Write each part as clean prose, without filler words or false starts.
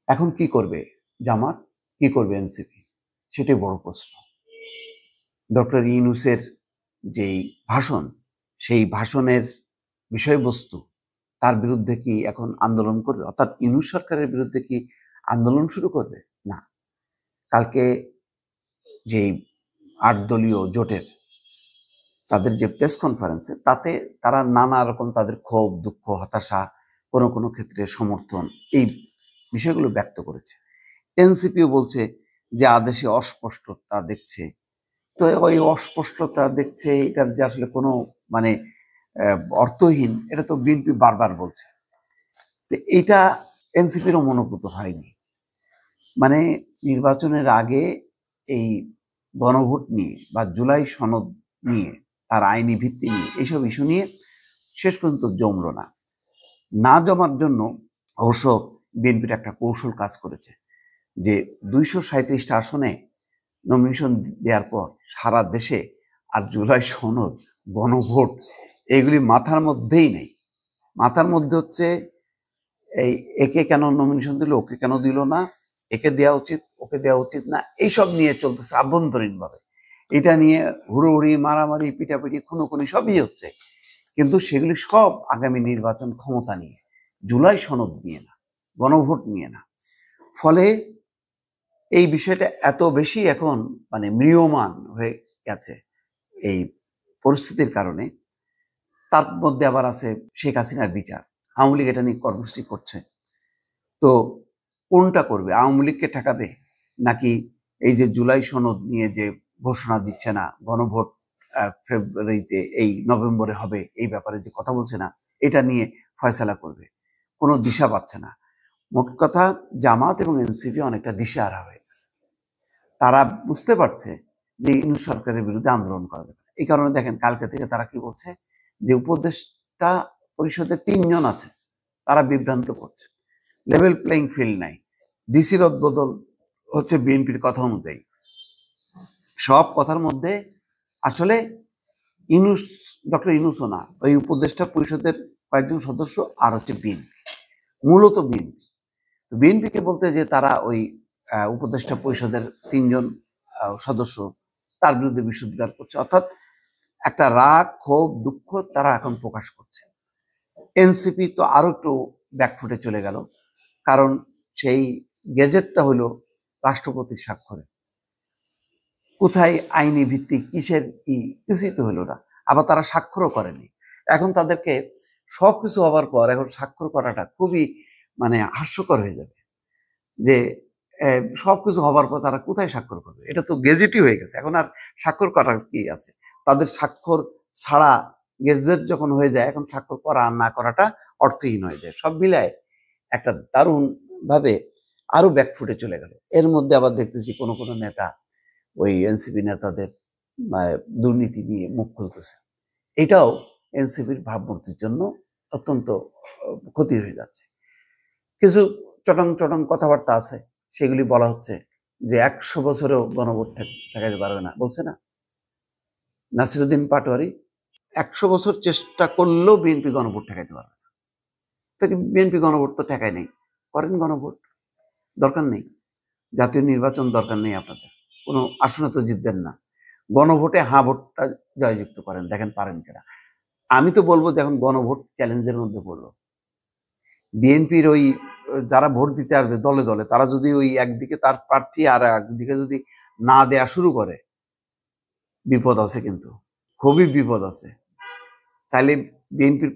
এখন কি করবে জামাত, কি করবে এনসিপি, সেটাই বড় প্রশ্ন। ডক্টর ইউনূসের যেই ভাষণ, সেই ভাষণের বিষয়বস্তু, তার বিরুদ্ধে কি এখন আন্দোলন করবে? অর্থাৎ ইউনূস সরকারের বিরুদ্ধে কি আন্দোলন শুরু করবে? না। কালকে যেই ৮ দলীয় জোটের তাদের যে প্রেস কনফারেন্সে, তাতে তারা নানা রকম তাদের ক্ষোভ, দুঃখ, হতাশা, কোনো কোনো ক্ষেত্রে সমর্থন, এই বিষয়গুলো ব্যক্ত করেছে। এনসিপিও বলছে যে আদেশে অস্পষ্টতা দেখছে। তো ওই অস্পষ্টতা দেখছে, এটার যে আসলে কোনো মানে অর্থহীন, এটা তো বিএনপি বারবার বলছে। তো এইটা এনসিপিরও মনোভূত হয়নি। মানে নির্বাচনের আগে এই গণভোট নিয়ে বা জুলাই সনদ নিয়ে, তার আইনি ভিত্তি নিয়ে, এইসব ইস্যু নিয়ে শেষ পর্যন্ত জমল না। না জমার জন্য অবশ্য বিএনপির একটা কৌশল কাজ করেছে, যে ২৩৭টা আসনে নমিনেশন দেওয়ার পর সারা দেশে আর জুলাই সনদ, গণভোট, এগুলি মাথার মধ্যেই নেই। মাথার মধ্যে হচ্ছে এই একে কেন নমিনেশন দিল, ওকে কেন দিল না, একে দেওয়া উচিত, ওকে দেওয়া উচিত না, এইসব নিয়ে চলতেছে আভ্যন্তরীণভাবে। এটা নিয়ে হুড়োহুড়ি, মারামারি, পিটাপিটি, খুনোখুনি সবই হচ্ছে। কিন্তু সেগুলি সব আগামী নির্বাচন ক্ষমতা নিয়ে, জুলাই সনদ নিয়ে না, গণভোট নিয়ে না। ফলে এই বিষয়টা এত বেশি এখন মানে ম্রিয়মাণ হয়ে গেছে এই পরিস্থিতির কারণে। তার মধ্যে আবার আছে শেখ হাসিনার বিচার। আওয়ামী লীগ এটা নিয়ে কর্মসূচি করছে। তো কোনটা করবে? আওয়ামী লীগকে ঠেকাবে, নাকি এই যে জুলাই সনদ নিয়ে যে ঘোষণা দিচ্ছে না, গণভোট ফেব্রুয়ারিতে, এই নভেম্বরে হবে, এই ব্যাপারে যে কথা বলছে না, এটা নিয়ে ফয়সালা করবে? কোনো দিশা পাচ্ছে না। মোট কথা, জামাত এবং এনসিপি অনেকটা দিশেহারা হয়ে গেছে। তারা বুঝতে পারছে যে ইউনূস সরকারের বিরুদ্ধে আন্দোলন করা যাবে। এই কারণে দেখেন কালকে থেকে তারা কি বলছে, যে উপদেষ্টা পরিষদে ৩ জন আছে, তারা বিভ্রান্ত করছে, লেভেল প্লেইং ফিল্ড নাই, ডিসির বদল হচ্ছে বিএনপির কথা অনুযায়ী। সব কথার মধ্যে আসলে ইউনূস, ডক্টর ইউনূসও না, ওই উপদেষ্টা পরিষদের কয়েকজন সদস্য আর হচ্ছে বিএনপি, মূলত বিএনপি। বিএনপিকে বলতে যে তারা ওই উপদেষ্টা পরিষদের ৩ জন সদস্য, তার বিরুদ্ধে বিশ্ববিদ্যালয় করছে, অর্থাৎ একটা রাগ, ক্ষোভ, দুঃখ তারা এখন প্রকাশ করছে। এনসিপি তো আরো একটু ব্যাকফুটে চলে গেল, কারণ সেই গেজেটটা হলো রাষ্ট্রপতির স্বাক্ষরে। কোথায় আইনি ভিত্তিক, কিসের কি, কিছুই তো হলো না। আবার তারা স্বাক্ষরও করেনি। এখন তাদেরকে সবকিছু হওয়ার পর এখন স্বাক্ষর করাটা খুবই মানে হাস্যকর হয়ে যাবে, যে সবকিছু হবার পর তারা কোথায় স্বাক্ষর করবে? এটা তো গেজেটই হয়ে গেছে, এখন আর স্বাক্ষর করার কি আছে? তাদের স্বাক্ষর ছাড়া গেজেট যখন হয়ে যায়, এখন স্বাক্ষর করা আর না করাটা অর্থহীন হয়ে যায়। সব মিলায় একটা দারুণ ভাবে আরো ব্যাকফুটে চলে গেল। এর মধ্যে আবার দেখতেছি কোনো কোনো নেতা, ওই এনসিপি নেতাদের দুর্নীতি নিয়ে মুখ খুলতেছে। এটাও এনসিপির ভাবমূর্তির জন্য অত্যন্ত ক্ষতি হয়ে যাচ্ছে। কিছু চটং চটং কথাবার্তা আছে, সেগুলি বলা হচ্ছে যে ১০০ বছরেও গণভোট ঠেকাইতে পারবে না, বলছে না নাসিরুদ্দিন পাটোয়ারি? ১০০ বছর চেষ্টা করলেও বিএনপি গণভোট ঠেকাইতে পারবে না। বিএনপি গণভোট তো ঠেকায় নেই, করেন গণভোট, দরকার নেই। জাতীয় নির্বাচন দরকার নেই আপনাদের, কোনো আসনে তো জিতবেন না। গণভোটে হ্যাঁ ভোটটা জয়যুক্ত করেন, দেখেন পারেন কিনা। আমি তো বলবো যে এখন গণভোট চ্যালেঞ্জের মধ্যে পড়লো। বিএনপির ওই যারা ভোট দিতে আসবে দলে দলে, তারা যদি ওই একদিকে তার প্রার্থী আর একদিকে যদি না দেয়া শুরু করে, বিপদ আছে, কিন্তু খুবই বিপদ আছে। তাইলে বিএনপির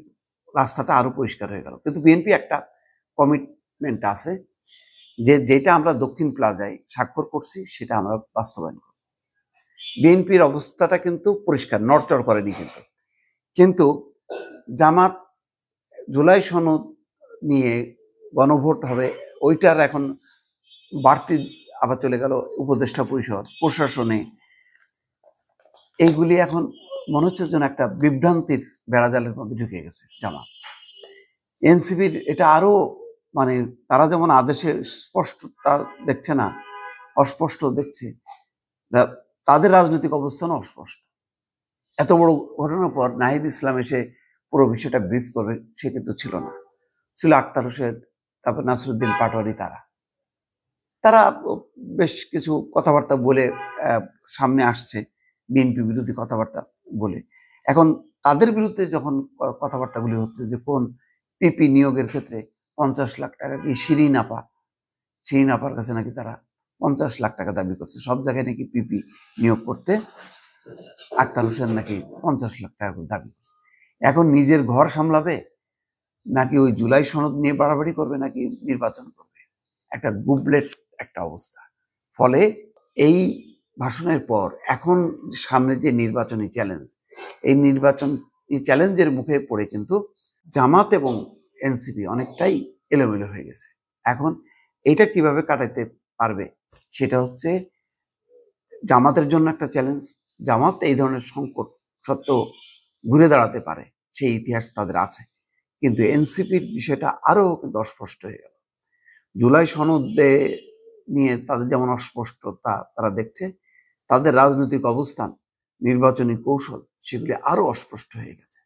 রাস্তাটা আরো পরিষ্কার হয়ে গেল। কিন্তু বিএনপি একটা কমিটমেন্ট আছে, যে যেটা আমরা দক্ষিণ প্লাজায় স্বাক্ষর করছি সেটা আমরা বাস্তবায়ন করব। বিএনপির অবস্থাটা কিন্তু পরিষ্কার, নড়চড় করেনি। কিন্তু জামাত জুলাই সনদ নিয়ে গণভোট হবে, ওইটার এখন বাড়তি আবার চলে গেল উপদেষ্টা পরিষদ, প্রশাসনে। এইগুলি এখন মনে হচ্ছে যেন একটা বিভ্রান্তির বেড়াজালের মধ্যে ঢুকে গেছে জামাত। এনসিপির এটা আরো মানে, তারা যেমন আদেশে স্পষ্টতা দেখছে না, অস্পষ্ট দেখছে, তাদের রাজনৈতিক অবস্থানও অস্পষ্ট। এত বড় ঘটনার পর নাহিদ ইসলাম এসে পুরো বিষয়টা ব্রিফ করবে, সে কিন্তু ছিল না, ছিল আক্তার হোসেন, তারপর নাসিরুদ্দিন পাটোয়ারি, তারা। তারা বেশ কিছু কথাবার্তা বলে সামনে আসছে, বিএনপি বিরোধী কথাবার্তা বলে। এখন তাদের বিরুদ্ধে যখন কথাবার্তাগুলি হচ্ছে যে কোন পিপি নিয়োগের ক্ষেত্রে 50 লাখ টাকা কি শিরিন আপার কাছে নাকি তারা 50 লাখ টাকা দাবি করছে, সব জায়গায় নাকি পিপি নিয়োগ করতে আক্তার হোসেন নাকি 50 লাখ টাকা করে দাবি করছে। এখন নিজের ঘর সামলাবে নাকি ওই জুলাই সনদ নিয়ে বাড়াবাড়ি করবে নাকি নির্বাচন করবে, একটা গুবলেট একটা অবস্থা। ফলে এই ভাষণের পর এখন সামনে যে নির্বাচনী চ্যালেঞ্জ, এই নির্বাচনী চ্যালেঞ্জের মুখে পড়ে কিন্তু জামাত এবং এনসিপি অনেকটাই এলোমেলো হয়ে গেছে। এখন এটা কিভাবে কাটাইতে পারবে সেটা হচ্ছে জামাতের জন্য একটা চ্যালেঞ্জ। জামাত এই ধরনের সংকট সত্ত্বেও ঘুরে দাঁড়াতে পারে, সেই ইতিহাস তাদের আছে, কিন্তু এনসিপির বিষয়টা আরো কিন্তু অস্পষ্ট হয়ে গেল। জুলাই সনদে নিয়ে তাদের যেমন অস্পষ্টতা তারা দেখছে, তাদের রাজনৈতিক অবস্থান, নির্বাচনী কৌশল, সেগুলি আরো অস্পষ্ট হয়ে গেছে।